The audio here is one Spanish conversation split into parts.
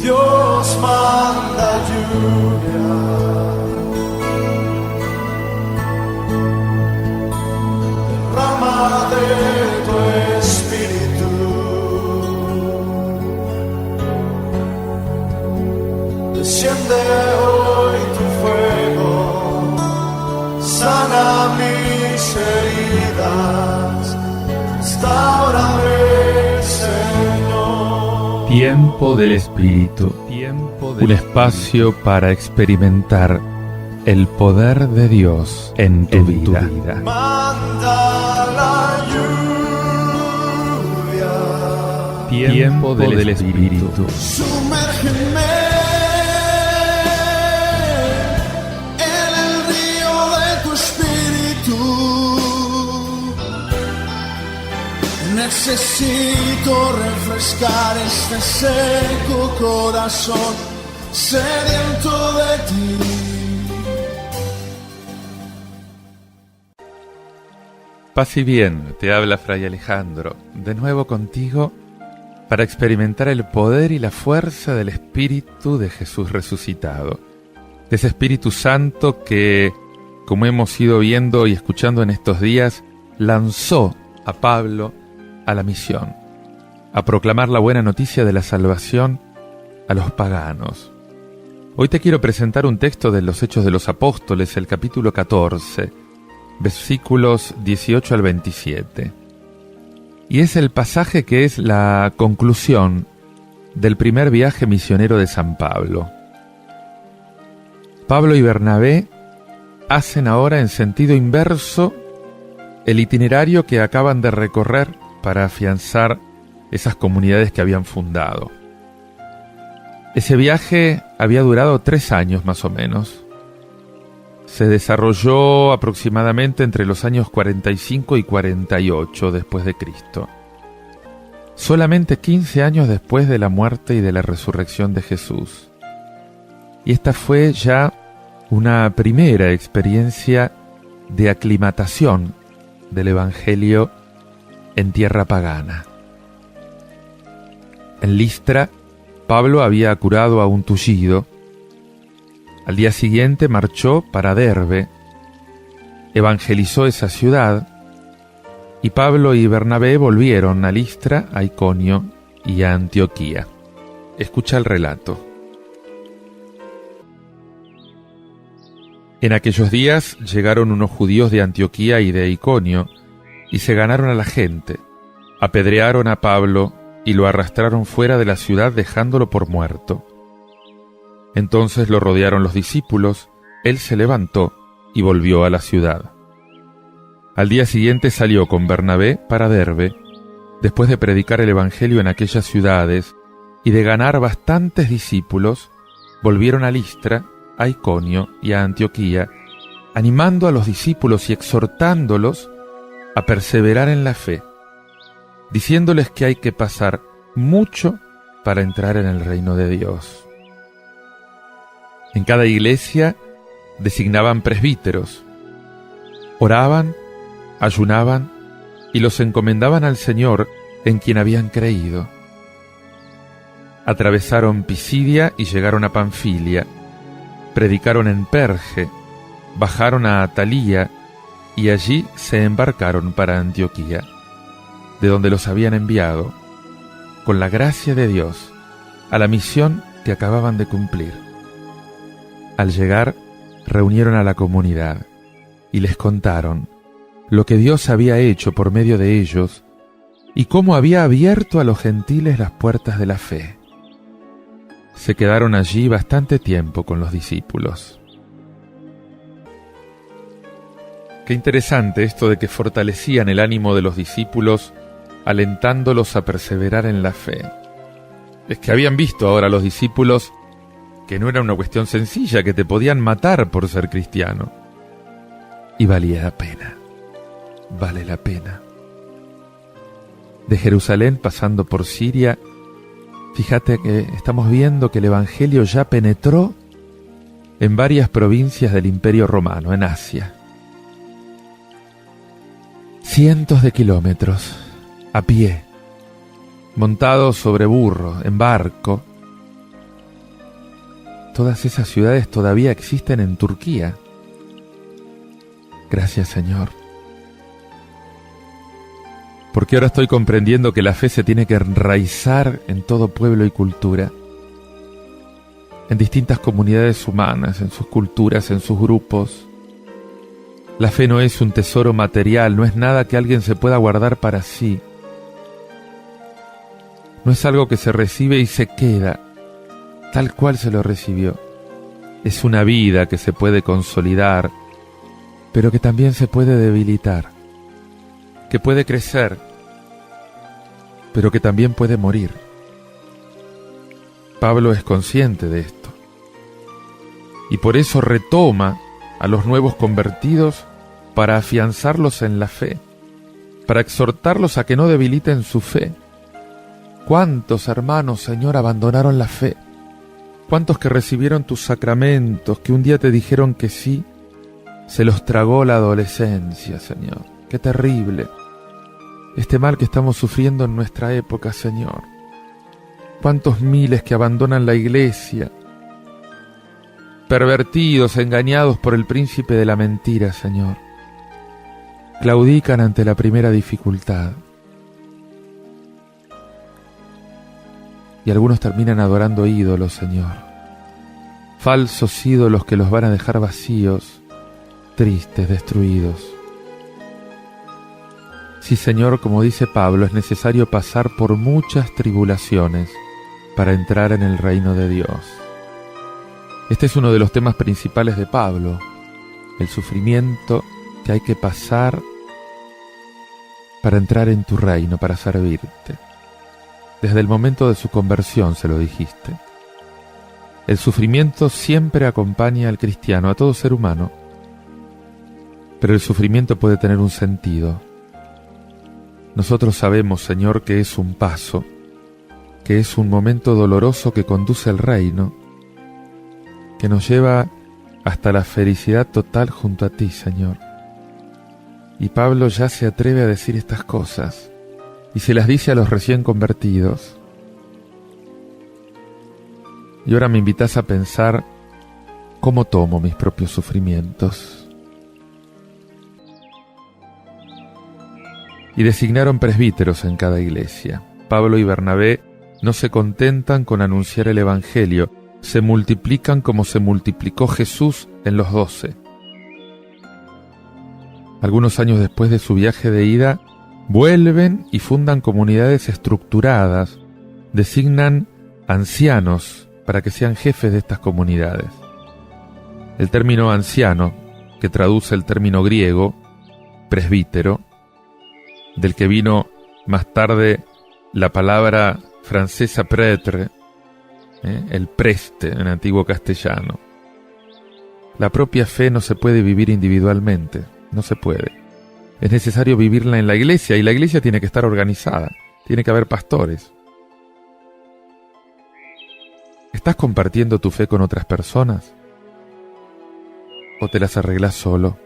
Dios manda lluvia, derrama de tu espíritu, desciende hoy tu fuego, sana mis heridas, restaurame, Señor. Tiempo del Espíritu, un espacio para experimentar el poder de Dios en tu vida. Manda la lluvia, Tiempo del Espíritu. sumérgeme en el río de tu espíritu. Necesito refrescar este seco corazón sediento de ti. Paz y bien, te habla Fray Alejandro, de nuevo contigo para experimentar el poder y la fuerza del Espíritu de Jesús resucitado. De ese Espíritu Santo que, como hemos ido viendo y escuchando en estos días, lanzó a Pablo a la misión, a proclamar la buena noticia de la salvación a los paganos. Hoy te quiero presentar un texto de los Hechos de los Apóstoles, el capítulo 14, versículos 18 al 27. Y es el pasaje que es la conclusión del primer viaje misionero de San Pablo. Pablo y Bernabé hacen ahora en sentido inverso el itinerario que acaban de recorrer para afianzar esas comunidades que habían fundado. Ese viaje había durado 3 años más o menos. Se desarrolló aproximadamente entre los años 45 y 48 después de Cristo. Solamente 15 años después de la muerte y de la resurrección de Jesús. Y esta fue ya una primera experiencia de aclimatación del Evangelio en tierra pagana. En Listra, Pablo había curado a un tullido. Al día siguiente marchó para Derbe, evangelizó esa ciudad, y Pablo y Bernabé volvieron a Listra, a Iconio y a Antioquía. Escucha el relato. En aquellos días llegaron unos judíos de Antioquía y de Iconio, y se ganaron a la gente, apedrearon a Pablo y lo arrastraron fuera de la ciudad dejándolo por muerto. Entonces lo rodearon los discípulos, él se levantó y volvió a la ciudad. Al día siguiente salió con Bernabé para Derbe, después de predicar el Evangelio en aquellas ciudades y de ganar bastantes discípulos, volvieron a Listra, a Iconio y a Antioquía, animando a los discípulos y exhortándolos a perseverar en la fe, diciéndoles que hay que pasar mucho para entrar en el reino de Dios. En cada iglesia designaban presbíteros, oraban, ayunaban y los encomendaban al Señor en quien habían creído. Atravesaron Pisidia y llegaron a Panfilia, predicaron en Perge, bajaron a Atalía y allí se embarcaron para Antioquía, de donde los habían enviado, con la gracia de Dios, a la misión que acababan de cumplir. Al llegar, reunieron a la comunidad y les contaron lo que Dios había hecho por medio de ellos y cómo había abierto a los gentiles las puertas de la fe. Se quedaron allí bastante tiempo con los discípulos. Qué interesante esto de que fortalecían el ánimo de los discípulos, alentándolos a perseverar en la fe. Es que habían visto ahora los discípulos que no era una cuestión sencilla, que te podían matar por ser cristiano. Y valía la pena. Vale la pena. De Jerusalén pasando por Siria, fíjate que estamos viendo que el Evangelio ya penetró en varias provincias del Imperio Romano, en Asia. Cientos de kilómetros, a pie, montados sobre burro, en barco, Todas esas ciudades todavía existen en Turquía. Gracias, Señor. Porque ahora estoy comprendiendo que la fe se tiene que enraizar en todo pueblo y cultura, en distintas comunidades humanas, en sus culturas, en sus grupos. La fe no es un tesoro material, no es nada que alguien se pueda guardar para sí. No es algo que se recibe y se queda, tal cual se lo recibió. Es una vida que se puede consolidar, pero que también se puede debilitar, que puede crecer, pero que también puede morir. Pablo es consciente de esto, y por eso retoma a los nuevos convertidos para afianzarlos en la fe, para exhortarlos a que no debiliten su fe. ¿Cuántos hermanos, Señor, abandonaron la fe? ¿Cuántos que recibieron tus sacramentos, que un día te dijeron que sí, se los tragó la adolescencia, Señor? ¡Qué terrible! Este mal que estamos sufriendo en nuestra época, Señor. ¿Cuántos miles que abandonan la iglesia? Pervertidos, engañados por el príncipe de la mentira, Señor. Claudican ante la primera dificultad. Y algunos terminan adorando ídolos, Señor. Falsos ídolos que los van a dejar vacíos, tristes, destruidos. Sí, Señor, como dice Pablo, es necesario pasar por muchas tribulaciones para entrar en el reino de Dios. Este es uno de los temas principales de Pablo, el sufrimiento que hay que pasar para entrar en tu reino, para servirte. Desde el momento de su conversión se lo dijiste. El sufrimiento siempre acompaña al cristiano, a todo ser humano, pero el sufrimiento puede tener un sentido. Nosotros sabemos, Señor, que es un paso, que es un momento doloroso que conduce al reino, que nos lleva hasta la felicidad total junto a ti, Señor. Y Pablo ya se atreve a decir estas cosas, y se las dice a los recién convertidos. Y ahora me invitas a pensar cómo tomo mis propios sufrimientos. Y designaron presbíteros en cada iglesia. Pablo y Bernabé no se contentan con anunciar el Evangelio, se multiplican como se multiplicó Jesús en los 12. Algunos años después de su viaje de ida, vuelven y fundan comunidades estructuradas, designan ancianos para que sean jefes de estas comunidades. El término anciano, que traduce el término griego, presbítero, del que vino más tarde la palabra francesa prêtre, el preste en antiguo castellano. La propia fe no se puede vivir individualmente, no se puede. Es necesario vivirla en la iglesia, y la iglesia tiene que estar organizada, tiene que haber pastores. ¿Estás compartiendo tu fe con otras personas? ¿O te las arreglas solo?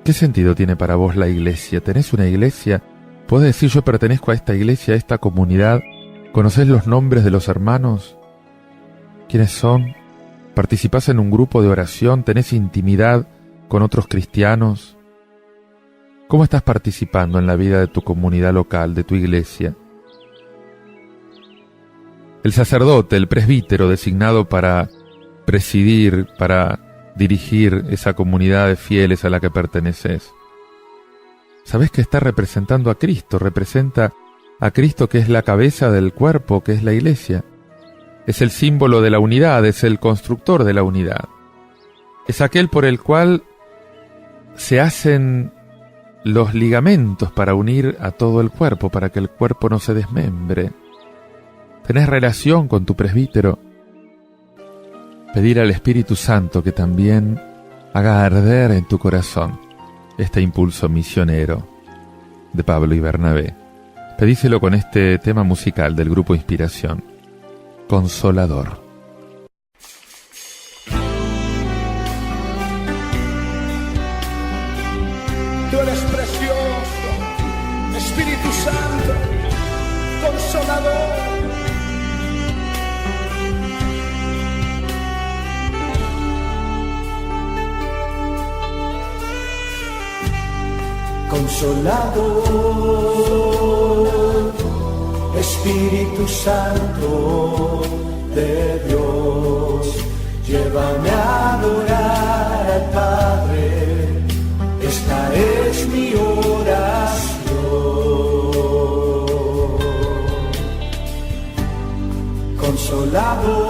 ¿Qué sentido tiene para vos la iglesia? ¿Tenés una iglesia? ¿Podés decir yo pertenezco a esta iglesia, a esta comunidad? ¿Conocés los nombres de los hermanos? ¿Quiénes son? ¿Participás en un grupo de oración? ¿Tenés intimidad con otros cristianos? ¿Cómo estás participando en la vida de tu comunidad local, de tu iglesia? El sacerdote, el presbítero designado para presidir, para dirigir esa comunidad de fieles a la que perteneces. ¿Sabés que está representando a Cristo? Representa a Cristo, que es la cabeza del cuerpo, que es la iglesia. Es el símbolo de la unidad, es el constructor de la unidad. Es aquel por el cual se hacen los ligamentos para unir a todo el cuerpo, para que el cuerpo no se desmembre. ¿Tenés relación con tu presbítero? Pedir al Espíritu Santo que también haga arder en tu corazón este impulso misionero de Pablo y Bernabé. Pedíselo con este tema musical del grupo Inspiración, Consolador. Tú eres precioso, Espíritu Santo, Consolador. Consolador, Espíritu Santo de Dios, llévame a adorar al Padre, esta es mi oración. Consolador,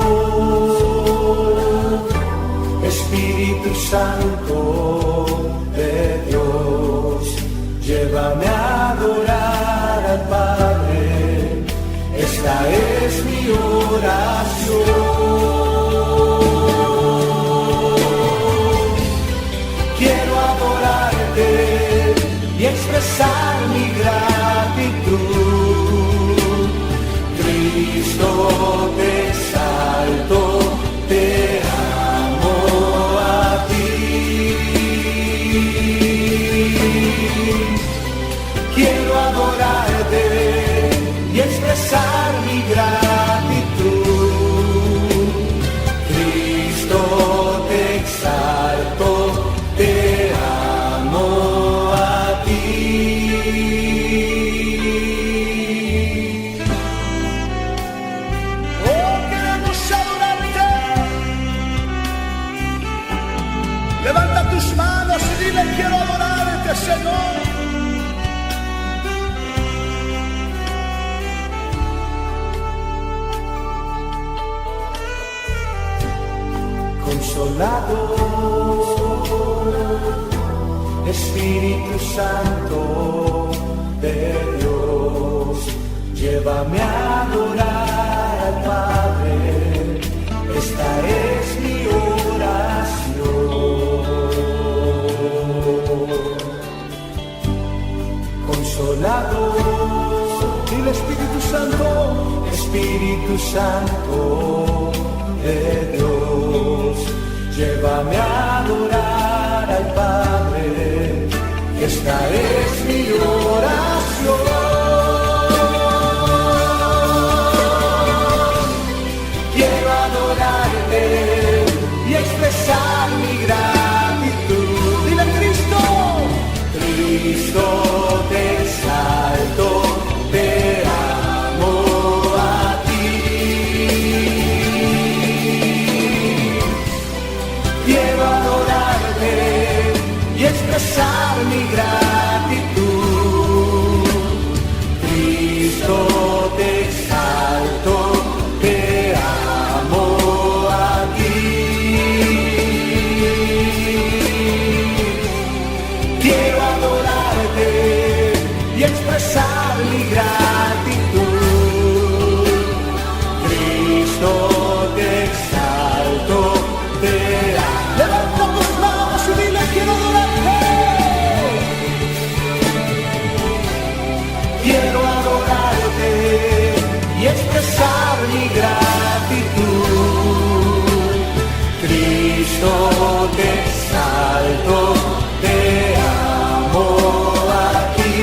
Espíritu Santo de Dios, llévame a adorar al Padre, esta es mi oración. Quiero adorarte y expresar mi gratitud. Cristo, te exalto, te amo a ti. Quiero adorarte y expresar mi gratitud. Cristo, te exalto, te amo a ti. Oh, queremos adorarte. Levanta tus manos y dile: quiero adorarte, Señor. Consolador, Espíritu Santo de Dios, llévame a adorar al Padre, esta es mi oración. Consolador, dile: Espíritu Santo, Espíritu Santo de Dios, llévame a adorar al Padre, esta es mi oración. Quiero adorarte y expresar mi gratitud. Dile: Cristo, Cristo, te exalto, te amo a ti. Quiero adorarte y expresar mi gratitud. Cristo, te exalto, te amo a ti. Quiero adorarte y expresar mi gratitud. Cristo, te exalto, te amo. Levanta tus manos y dile: quiero adorarte. Quiero adorarte y expresar mi gratitud. Cristo, te exalto, te amo a ti.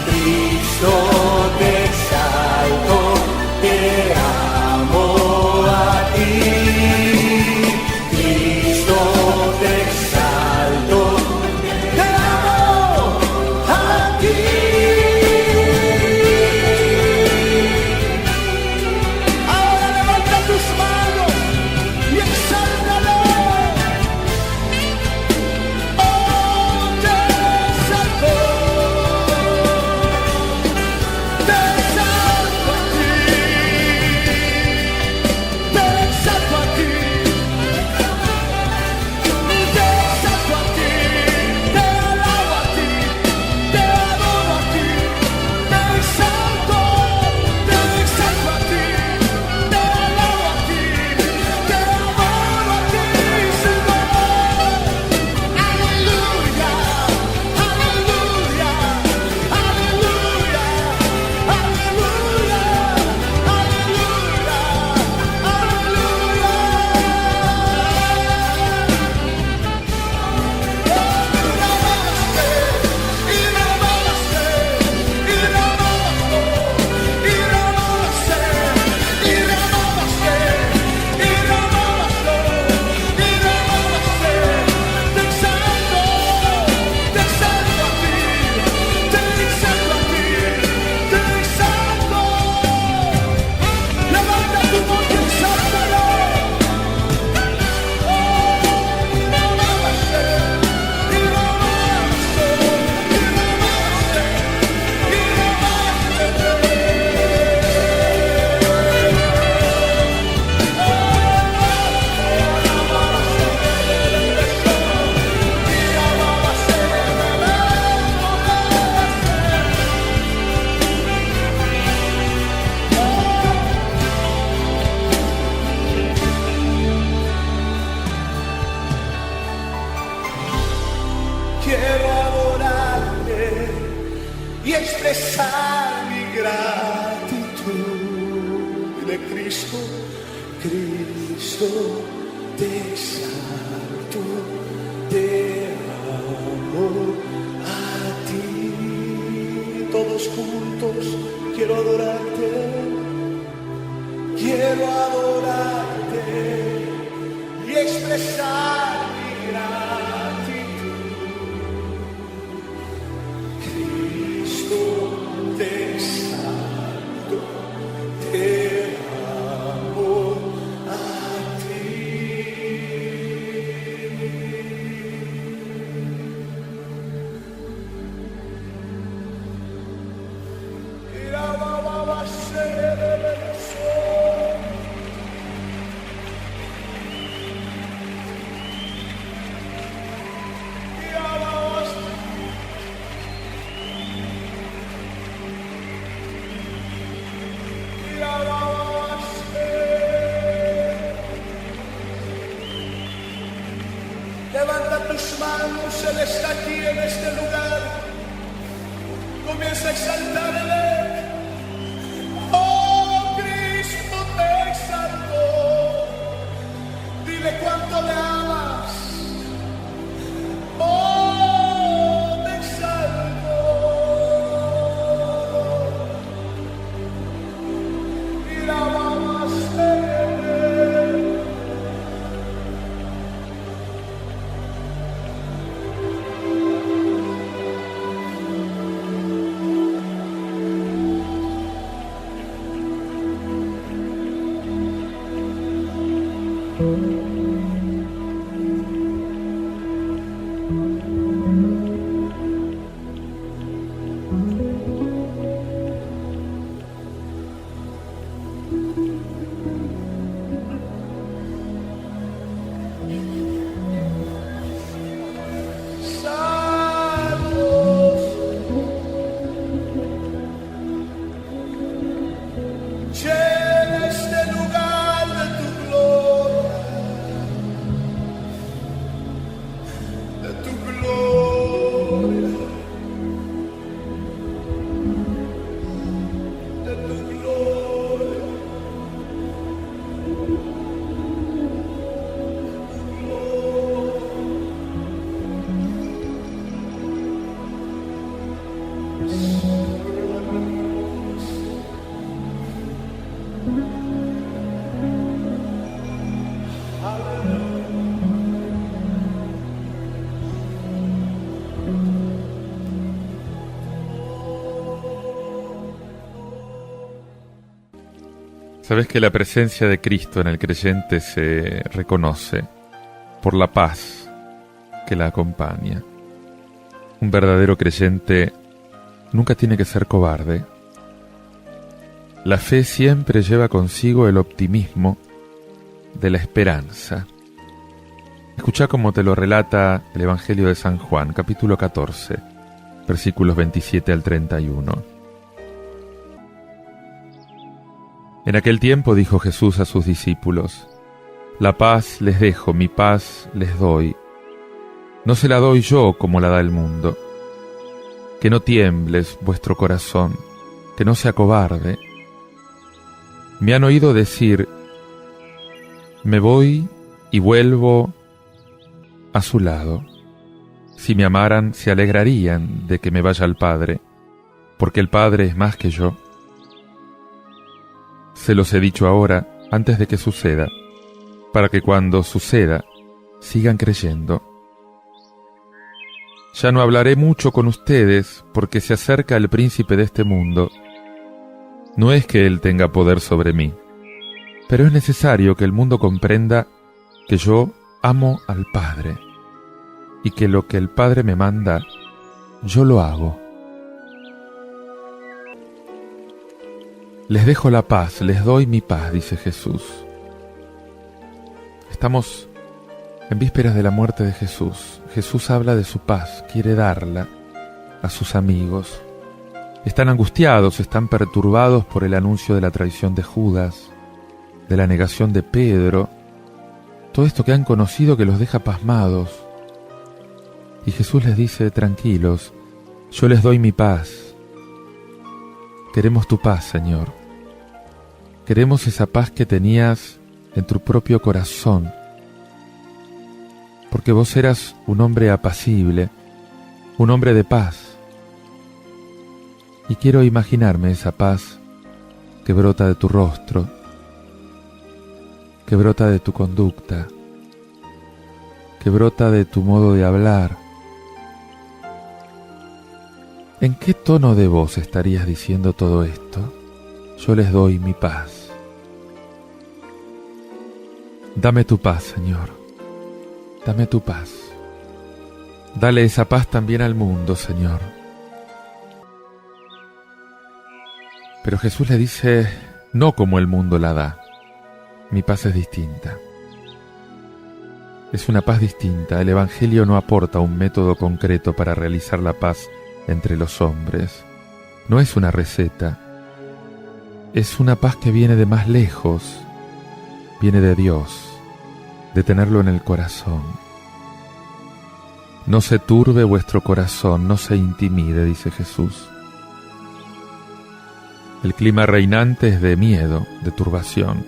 Cristo, te exalto, te amo a ti. Cristo, te exalto, te amo a ti. gratitud. De Cristo, Cristo, te exalto, te amo a ti. Todos juntos quiero adorarte, y expresar mi gratitud. Cristo, te exalto, te amo a ti. Levanta tus manos, Él está aquí en este lugar. Comienza a exaltarle. Oh, Cristo te exaltó. Dile cuánto le amas. Oh, te exaltó. Y la vamos a hacer. Sabes que la presencia de Cristo en el creyente se reconoce por la paz que la acompaña. Un verdadero creyente nunca tiene que ser cobarde. La fe siempre lleva consigo el optimismo de la esperanza. Escucha cómo te lo relata el Evangelio de San Juan, capítulo 14, versículos 27 al 31. En aquel tiempo dijo Jesús a sus discípulos: La paz les dejo, mi paz les doy. No se la doy yo como la da el mundo. Que no tiembles vuestro corazón, que no se acobarde. Me han oído decir: me voy y vuelvo a su lado. Si me amaran, se alegrarían de que me vaya al Padre, porque el Padre es más que yo. Se los he dicho ahora, antes de que suceda, para que cuando suceda, sigan creyendo. Ya no hablaré mucho con ustedes, porque se acerca el príncipe de este mundo. No es que él tenga poder sobre mí, pero es necesario que el mundo comprenda que yo amo al Padre, y que lo que el Padre me manda, yo lo hago. Les dejo la paz, les doy mi paz, dice Jesús. Estamos en vísperas de la muerte de Jesús. Jesús habla de su paz, quiere darla a sus amigos. Están angustiados, están perturbados por el anuncio de la traición de Judas, de la negación de Pedro, todo esto que han conocido que los deja pasmados. Y Jesús les dice: tranquilos, yo les doy mi paz. Queremos tu paz, Señor. Queremos esa paz que tenías en tu propio corazón, porque vos eras un hombre apacible, un hombre de paz. Y quiero imaginarme esa paz que brota de tu rostro, que brota de tu conducta, que brota de tu modo de hablar. ¿En qué tono de voz estarías diciendo todo esto? Yo les doy mi paz. Dame tu paz, Señor. Dame tu paz. Dale esa paz también al mundo, Señor. Pero Jesús le dice, no como el mundo la da. Mi paz es distinta. Es una paz distinta. El Evangelio no aporta un método concreto para realizar la paz entre los hombres. No es una receta. Es una paz que viene de más lejos. Viene de Dios, de tenerlo en el corazón. No se turbe vuestro corazón, no se intimide, dice Jesús. El clima reinante es de miedo, de turbación.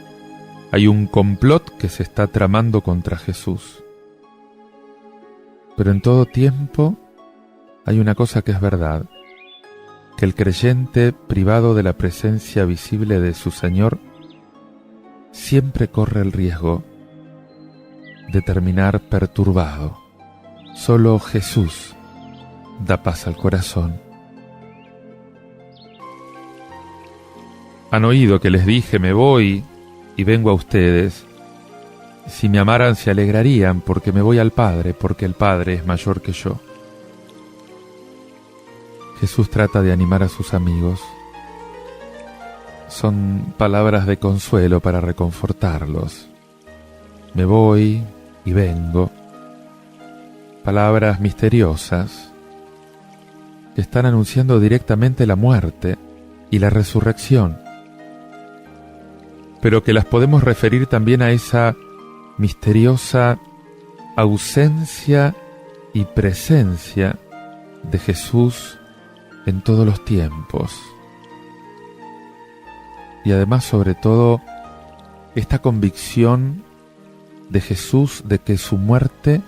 Hay un complot que se está tramando contra Jesús. Pero en todo tiempo hay una cosa que es verdad, que el creyente privado de la presencia visible de su Señor siempre corre el riesgo de terminar perturbado. Solo Jesús da paz al corazón. Han oído que les dije, me voy y vengo a ustedes. Si me amaran se alegrarían porque me voy al Padre, porque el Padre es mayor que yo. Jesús trata de animar a sus amigos. Son palabras de consuelo para reconfortarlos. Me voy y vengo. Palabras misteriosas que están anunciando directamente la muerte y la resurrección, pero que las podemos referir también a esa misteriosa ausencia y presencia de Jesús en todos los tiempos. Y además, sobre todo, esta convicción de Jesús de que su muerte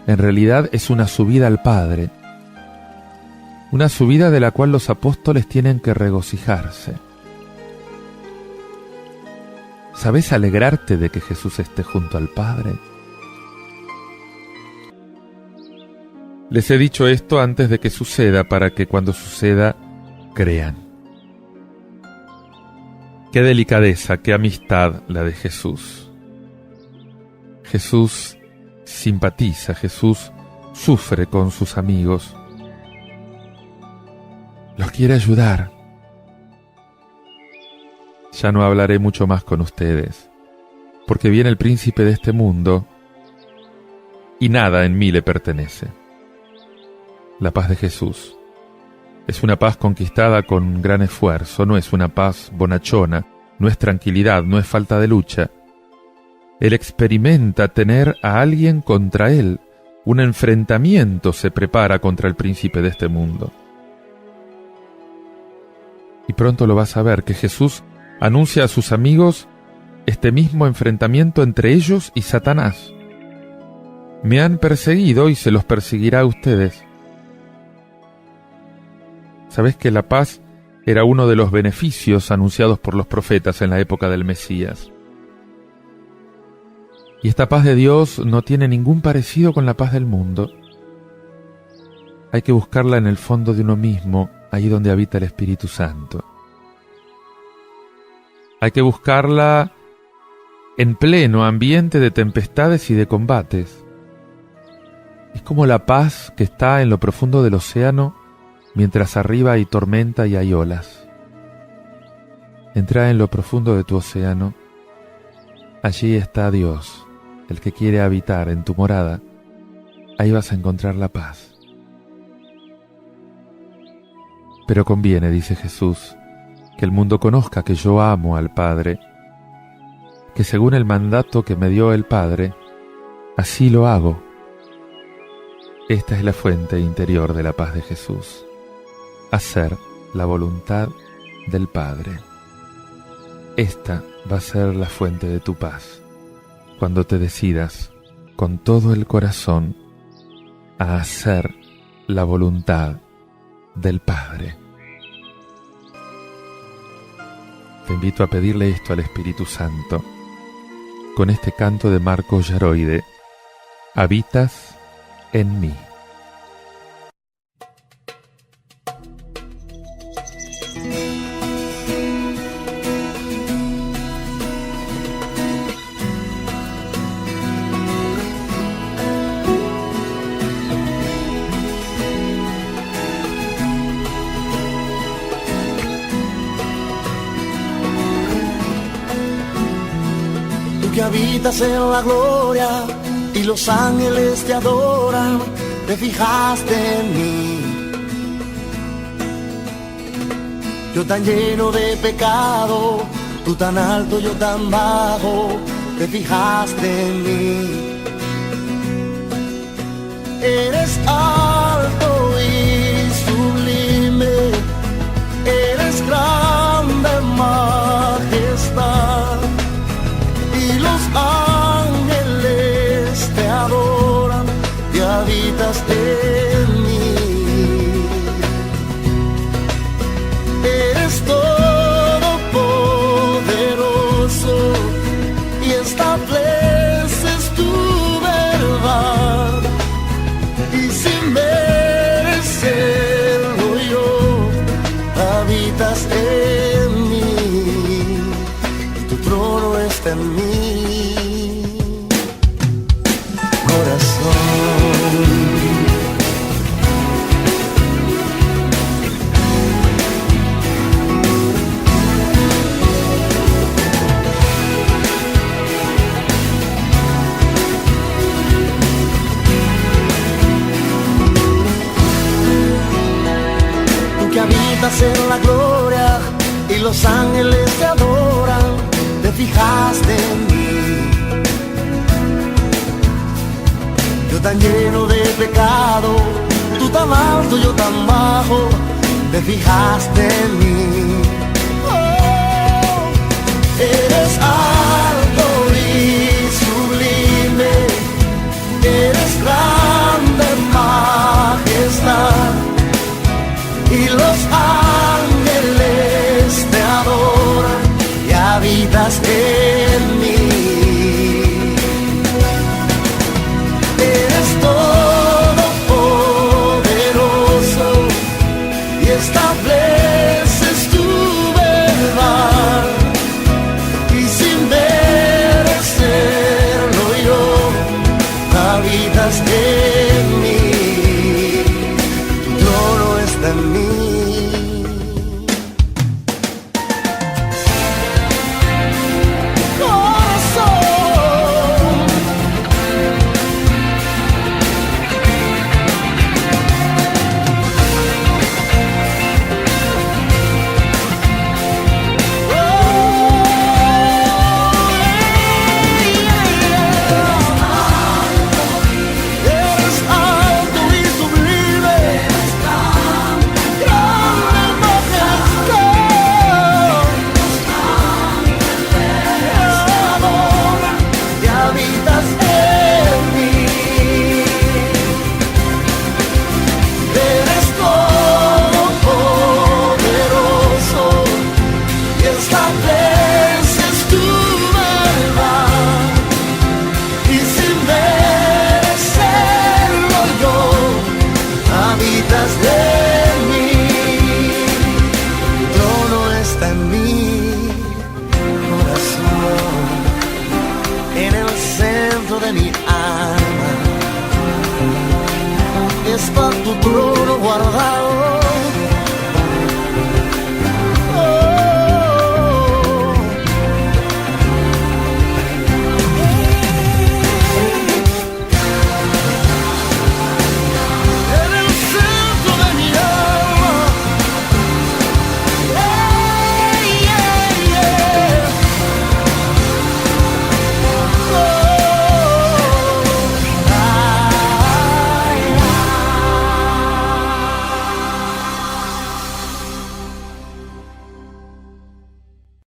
en realidad es una subida al Padre, una subida de la cual los apóstoles tienen que regocijarse. ¿Sabes alegrarte de que Jesús esté junto al Padre? Les he dicho esto antes de que suceda, para que cuando suceda, crean. Qué delicadeza, qué amistad la de Jesús. Jesús simpatiza, Jesús sufre con sus amigos. Los quiere ayudar. Ya no hablaré mucho más con ustedes, porque viene el príncipe de este mundo y nada en mí le pertenece. La paz de Jesús es una paz conquistada con gran esfuerzo, no es una paz bonachona, no es tranquilidad, no es falta de lucha. Él experimenta tener a alguien contra él, un enfrentamiento se prepara contra el príncipe de este mundo. Y pronto lo vas a ver, que Jesús anuncia a sus amigos este mismo enfrentamiento entre ellos y Satanás. Me han perseguido y se los perseguirá a ustedes. ¿Sabés que la paz era uno de los beneficios anunciados por los profetas en la época del Mesías? Y esta paz de Dios no tiene ningún parecido con la paz del mundo. Hay que buscarla en el fondo de uno mismo, ahí donde habita el Espíritu Santo. Hay que buscarla en pleno ambiente de tempestades y de combates. Es como la paz que está en lo profundo del océano, mientras arriba hay tormenta y hay olas. Entra en lo profundo de tu océano. Allí está Dios, el que quiere habitar en tu morada. Ahí vas a encontrar la paz. Pero conviene, dice Jesús, que el mundo conozca que yo amo al Padre, que según el mandato que me dio el Padre, así lo hago. Esta es la fuente interior de la paz de Jesús. Hacer la voluntad del Padre. Esta va a ser la fuente de tu paz, cuando te decidas con todo el corazón a hacer la voluntad del Padre. Te invito a pedirle esto al Espíritu Santo con este canto de Marco Yaroide: habitas en mí. Que habitas en la gloria y los ángeles te adoran, te fijaste en mí. Yo tan lleno de pecado, tú tan alto, yo tan bajo, te fijaste en mí. Eres alto y sublime, eres grande en majestad. Los ángeles te adoran y habitas en mí. Eres todopoderoso y estableces tu verdad. Y sin merecerlo yo, habitas en mí. Tu trono está en mí. En la gloria y los ángeles te adoran, te fijaste en mí. Yo tan lleno de pecado, tú tan alto, yo tan bajo, te fijaste en mí. Oh, eres alto y sublime, eres grande en majestad. Y los ángeles te adoran y habitas en